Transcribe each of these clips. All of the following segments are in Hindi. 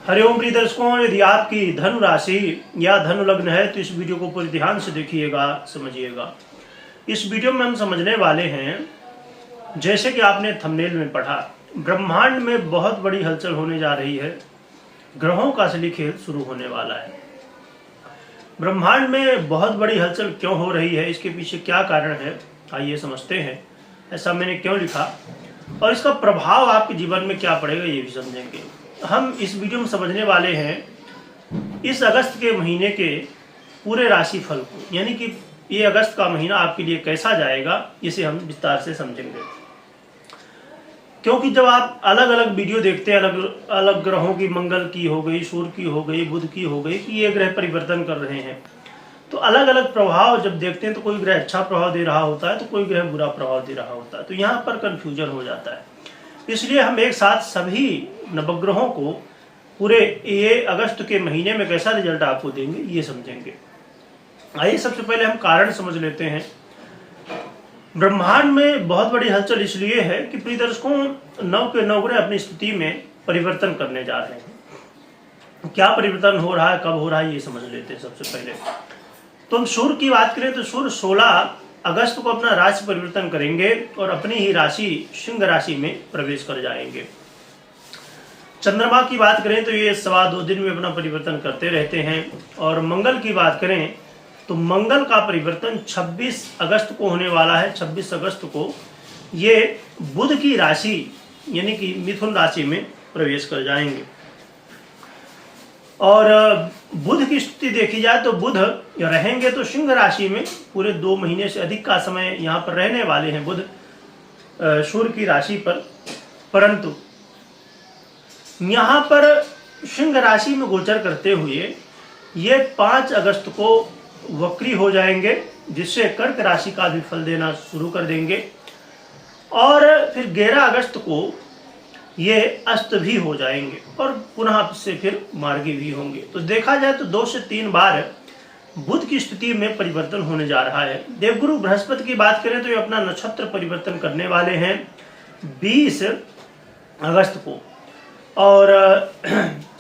हरिओम प्रिय दर्शकों, यदि आपकी धनु राशि या धनु लग्न है तो इस वीडियो को पूरी ध्यान से देखिएगा, समझिएगा। इस वीडियो में हम समझने वाले हैं, जैसे कि आपने थंबनेल में पढ़ा, ब्रह्मांड में बहुत बड़ी हलचल होने जा रही है। ग्रहों का असली खेल शुरू होने वाला है। ब्रह्मांड में बहुत बड़ी हलचल क्यों हो रही है, इसके पीछे क्या कारण है, आइए समझते हैं। ऐसा मैंने क्यों लिखा और इसका प्रभाव आपके जीवन में क्या पड़ेगा, ये भी समझेंगे। हम इस वीडियो में समझने वाले हैं इस अगस्त के महीने के पूरे राशिफल को, यानी कि ये अगस्त का महीना आपके लिए कैसा जाएगा, इसे हम विस्तार से समझेंगे। क्योंकि जब आप अलग अलग वीडियो देखते हैं, अलग अलग ग्रहों की, मंगल की हो गई, सूर्य की हो गई, बुध की हो गई, कि ये ग्रह परिवर्तन कर रहे हैं, तो अलग अलग प्रभाव जब देखते हैं तो कोई ग्रह अच्छा प्रभाव दे रहा होता है तो कोई ग्रह बुरा प्रभाव दे रहा होता है, तो यहाँ पर कन्फ्यूजन हो जाता है। इसलिए हम एक साथ सभी नवग्रहों को पूरे ये अगस्त के महीने में कैसा रिजल्ट आपको देंगे, ये समझेंगे। आइए सबसे पहले हम कारण समझ लेते हैं। ब्रह्मांड में बहुत बड़ी हलचल इसलिए है कि प्रिय दर्शकों, 9 के 9 ग्रह अपनी स्थिति में परिवर्तन करने जा रहे हैं। क्या परिवर्तन हो रहा है, कब हो रहा है, ये समझ लेते हैं सबसे पहले। तो हम सूर्य की बात करें तो सूर्य 16 अगस्त को अपना राशि परिवर्तन करेंगे और अपनी ही राशि सिंह राशि में प्रवेश कर जाएंगे। चंद्रमा की बात करें तो ये 2.25 दिन में अपना परिवर्तन करते रहते हैं। और मंगल की बात करें तो मंगल का परिवर्तन 26 अगस्त को होने वाला है। 26 अगस्त को ये बुध की राशि यानी कि मिथुन राशि में प्रवेश कर जाएंगे। और बुध की स्थिति देखी जाए तो बुध रहेंगे तो सिंह राशि में पूरे 2 महीने से अधिक का समय यहाँ पर रहने वाले हैं बुध सूर्य की राशि पर। परंतु यहाँ पर सिंह राशि में गोचर करते हुए ये 5 अगस्त को वक्री हो जाएंगे, जिससे कर्क राशि का भी फल देना शुरू कर देंगे। और फिर 11 अगस्त को ये अस्त भी हो जाएंगे और पुनः से फिर मार्गी भी होंगे। तो देखा जाए तो 2 से 3 बार बुध की स्थिति में परिवर्तन होने जा रहा है। देवगुरु बृहस्पति की बात करें तो ये अपना नक्षत्र परिवर्तन करने वाले हैं 20 अगस्त को। और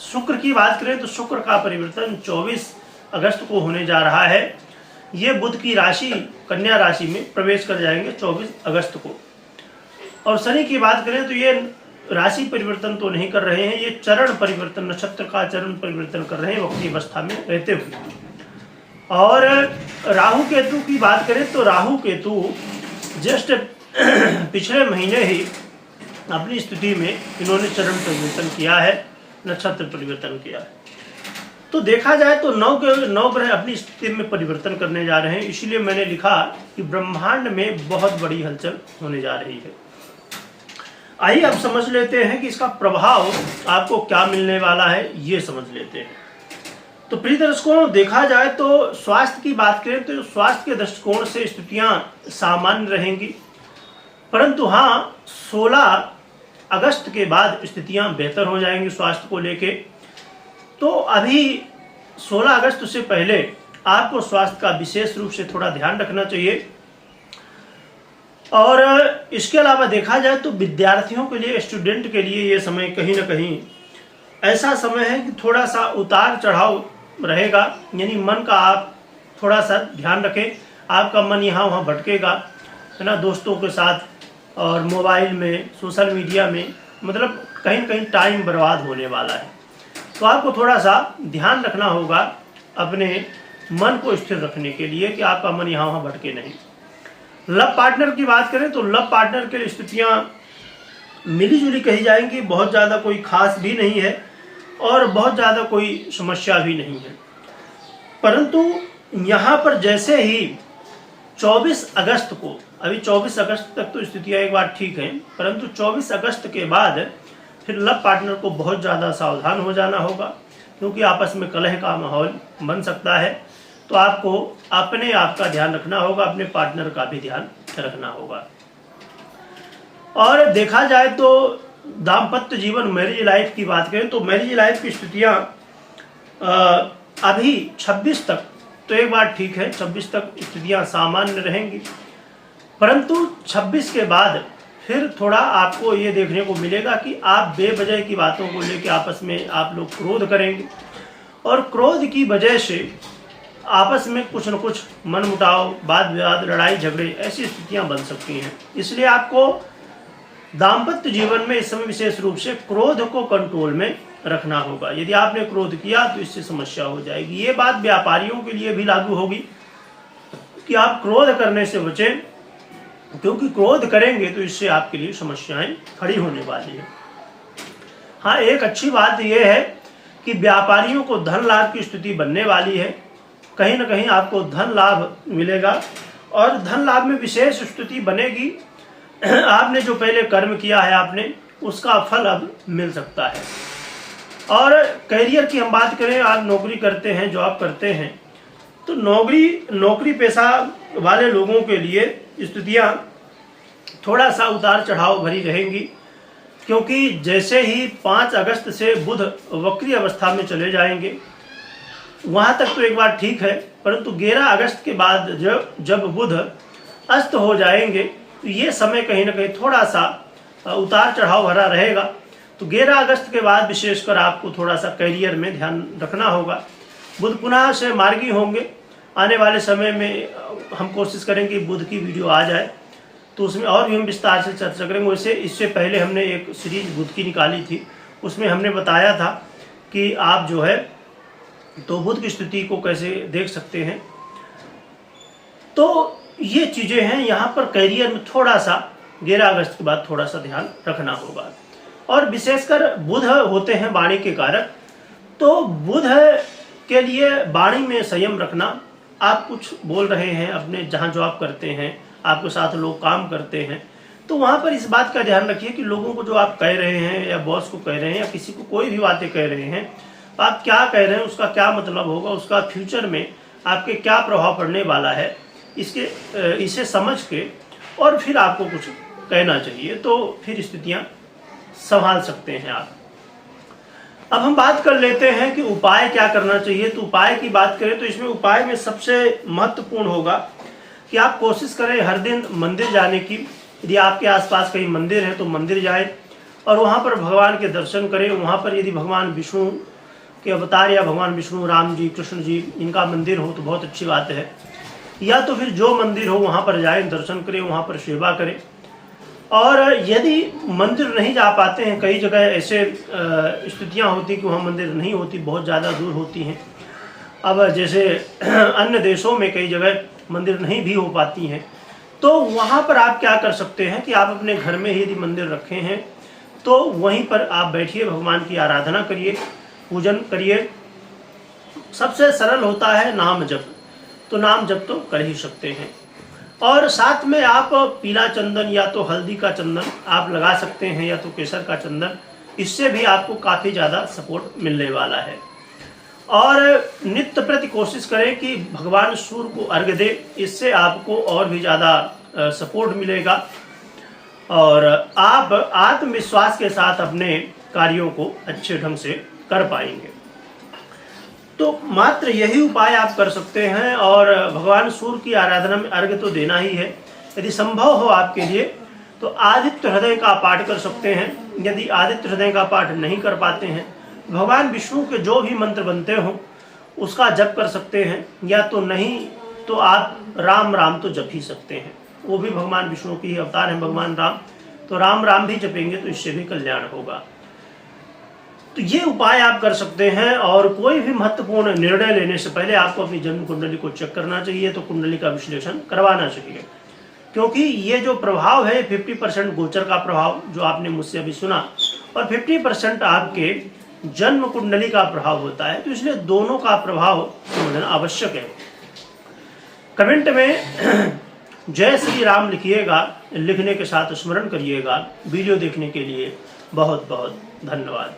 शुक्र की बात करें तो शुक्र का परिवर्तन 24 अगस्त को होने जा रहा है। ये बुध की राशि कन्या राशि में प्रवेश कर जाएंगे 24 अगस्त को। और शनि की बात करें तो ये राशि परिवर्तन तो नहीं कर रहे हैं, ये चरण परिवर्तन, नक्षत्र का चरण परिवर्तन कर रहे हैं वक्री अवस्था में रहते हुए। और राहु केतु की बात करें तो राहु केतु जस्ट पिछले महीने ही अपनी स्थिति में इन्होंने चरण परिवर्तन किया है, नक्षत्र परिवर्तन किया है। तो देखा जाए तो 9 के 9 ग्रह अपनी स्थिति में परिवर्तन करने जा रहे हैं। इसलिए मैंने लिखा कि ब्रह्मांड में बहुत बड़ी हलचल होने जा रही है। आइए अब समझ लेते हैं कि इसका प्रभाव आपको क्या मिलने वाला है, ये समझ लेते हैं। तो प्रिय दर्शकों, देखा जाए तो स्वास्थ्य की बात करें तो स्वास्थ्य के दृष्टिकोण से स्थितियां सामान्य रहेंगी। परंतु हाँ, 16 अगस्त के बाद स्थितियां बेहतर हो जाएंगी स्वास्थ्य को लेके। तो अभी 16 अगस्त से पहले आपको स्वास्थ्य का विशेष रूप से थोड़ा ध्यान रखना चाहिए। और इसके अलावा देखा जाए तो विद्यार्थियों के लिए, स्टूडेंट के लिए ये समय कहीं ना कहीं ऐसा समय है कि थोड़ा सा उतार चढ़ाव रहेगा। यानी मन का आप थोड़ा सा ध्यान रखें, आपका मन यहाँ वहाँ भटकेगा, है ना, दोस्तों के साथ और मोबाइल में, सोशल मीडिया में, मतलब कहीं ना कहीं टाइम बर्बाद होने वाला है। तो आपको थोड़ा सा ध्यान रखना होगा अपने मन को स्थिर रखने के लिए कि आपका मन यहाँ वहाँ भटके नहीं। लव पार्टनर की बात करें तो लव पार्टनर के लिए स्थितियाँ मिली जुली कही जाएंगी। बहुत ज़्यादा कोई खास भी नहीं है और बहुत ज़्यादा कोई समस्या भी नहीं है। परंतु यहाँ पर जैसे ही 24 अगस्त को, अभी 24 अगस्त तक तो स्थितियाँ एक बार ठीक हैं, परंतु 24 अगस्त के बाद फिर लव पार्टनर को बहुत ज़्यादा सावधान हो जाना होगा, क्योंकि आपस में कलह का माहौल बन सकता है। तो आपको अपने आप का ध्यान रखना होगा, अपने पार्टनर का भी ध्यान रखना होगा। और देखा जाए तो दाम्पत्य जीवन, मैरिज लाइफ की बात करें तो मैरिज लाइफ की स्थितियाँ अभी 26 तक तो एक बार ठीक है, 26 तक स्थितियाँ सामान्य रहेंगी। परंतु 26 के बाद फिर थोड़ा आपको ये देखने को मिलेगा कि आप बेवजह की बातों को लेकर आपस में आप लोग क्रोध करेंगे और क्रोध की वजह से आपस में कुछ न कुछ मनमुटाव, वाद विवाद, लड़ाई झगड़े ऐसी स्थितियां बन सकती हैं। इसलिए आपको दाम्पत्य जीवन में इस समय विशेष रूप से क्रोध को कंट्रोल में रखना होगा। यदि आपने क्रोध किया तो इससे समस्या हो जाएगी। ये बात व्यापारियों के लिए भी लागू होगी कि आप क्रोध करने से बचें, क्योंकि क्रोध करेंगे तो इससे आपके लिए समस्याएं खड़ी होने वाली है। हाँ, एक अच्छी बात यह है कि व्यापारियों को धन लाभ की स्थिति बनने वाली है। कहीं ना कहीं आपको धन लाभ मिलेगा और धन लाभ में विशेष स्थिति बनेगी। आपने जो पहले कर्म किया है आपने उसका फल अब मिल सकता है। और करियर की हम बात करें, आप नौकरी करते हैं, जॉब करते हैं, तो नौकरी पेशा वाले लोगों के लिए स्थितियां थोड़ा सा उतार चढ़ाव भरी रहेंगी, क्योंकि जैसे ही 5 अगस्त से बुध वक्री अवस्था में चले जाएंगे, वहां तक तो एक बार ठीक है, परंतु 11 अगस्त के बाद जब बुध अस्त हो जाएंगे तो ये समय कहीं ना कहीं थोड़ा सा उतार चढ़ाव भरा रहेगा। तो 11 अगस्त के बाद विशेषकर आपको थोड़ा सा करियर में ध्यान रखना होगा। बुध पुनः से मार्गी होंगे। आने वाले समय में हम कोशिश करेंगे बुध की वीडियो आ जाए तो उसमें और भी हम विस्तार से चर्चा करेंगे। वैसे इससे पहले हमने एक सीरीज बुध की निकाली थी, उसमें हमने बताया था कि आप जो है तो बुध की स्थिति को कैसे देख सकते हैं। तो ये चीज़ें हैं। यहाँ पर करियर में थोड़ा सा 11 अगस्त के बाद थोड़ा सा ध्यान रखना होगा। और विशेषकर बुध होते हैं वाणी के कारक, तो बुध के लिए वाणी में संयम रखना। आप कुछ बोल रहे हैं अपने जहाँ जॉब करते हैं, आपके साथ लोग काम करते हैं, तो वहाँ पर इस बात का ध्यान रखिए कि लोगों को जो आप कह रहे हैं या बॉस को कह रहे हैं या किसी को कोई भी बातें कह रहे हैं, आप क्या कह रहे हैं, उसका क्या मतलब होगा, उसका फ्यूचर में आपके क्या प्रभाव पड़ने वाला है, इसे समझ के और फिर आपको कुछ कहना चाहिए, तो फिर स्थितियाँ संभाल सकते हैं आप। अब हम बात कर लेते हैं कि उपाय क्या करना चाहिए। तो उपाय की बात करें तो इसमें उपाय में सबसे महत्वपूर्ण होगा कि आप कोशिश करें हर दिन मंदिर जाने की। यदि आपके आसपास कहीं मंदिर है तो मंदिर जाएं और वहाँ पर भगवान के दर्शन करें। वहाँ पर यदि भगवान विष्णु के अवतार या भगवान विष्णु, राम जी, कृष्ण जी, इनका मंदिर हो तो बहुत अच्छी बात है। या तो फिर जो मंदिर हो वहाँ पर जाएं, दर्शन करें, वहाँ पर सेवा करें। और यदि मंदिर नहीं जा पाते हैं, कई जगह ऐसे स्थितियाँ होती कि वहाँ मंदिर नहीं होती, बहुत ज़्यादा दूर होती हैं। अब जैसे अन्य देशों में कई जगह मंदिर नहीं भी हो पाती हैं, तो वहाँ पर आप क्या कर सकते हैं कि आप अपने घर में ही यदि मंदिर रखे हैं तो वहीं पर आप बैठिए, भगवान की आराधना करिए, पूजन करिए। सबसे सरल होता है नाम जप, तो नाम जप तो कर ही सकते हैं। और साथ में आप पीला चंदन या तो हल्दी का चंदन आप लगा सकते हैं या तो केसर का चंदन, इससे भी आपको काफ़ी ज़्यादा सपोर्ट मिलने वाला है। और नित्य प्रति कोशिश करें कि भगवान सूर्य को अर्घ्य दे, इससे आपको और भी ज़्यादा सपोर्ट मिलेगा और आप आत्मविश्वास के साथ अपने कार्यों को अच्छे ढंग से कर पाएंगे। तो मात्र यही उपाय आप कर सकते हैं और भगवान सूर्य की आराधना में अर्घ्य तो देना ही है। यदि संभव हो आपके लिए तो आदित्य हृदय का पाठ कर सकते हैं। यदि आदित्य हृदय का पाठ नहीं कर पाते हैं, भगवान विष्णु के जो भी मंत्र बनते हों उसका जप कर सकते हैं, या तो नहीं तो आप राम राम तो जप ही सकते हैं। वो भी भगवान विष्णु की ही अवतार हैं भगवान राम, तो राम राम भी जपेंगे तो इससे भी कल्याण होगा। तो ये उपाय आप कर सकते हैं। और कोई भी महत्वपूर्ण निर्णय लेने से पहले आपको अपनी जन्म कुंडली को चेक करना चाहिए, तो कुंडली का विश्लेषण करवाना चाहिए, क्योंकि ये जो प्रभाव है 50% गोचर का प्रभाव जो आपने मुझसे अभी सुना और 50% आपके जन्म कुंडली का प्रभाव होता है, तो इसलिए दोनों का प्रभाव समझना आवश्यक है। कमेंट में जय श्री राम लिखिएगा, लिखने के साथ स्मरण करिएगा। वीडियो देखने के लिए बहुत बहुत धन्यवाद।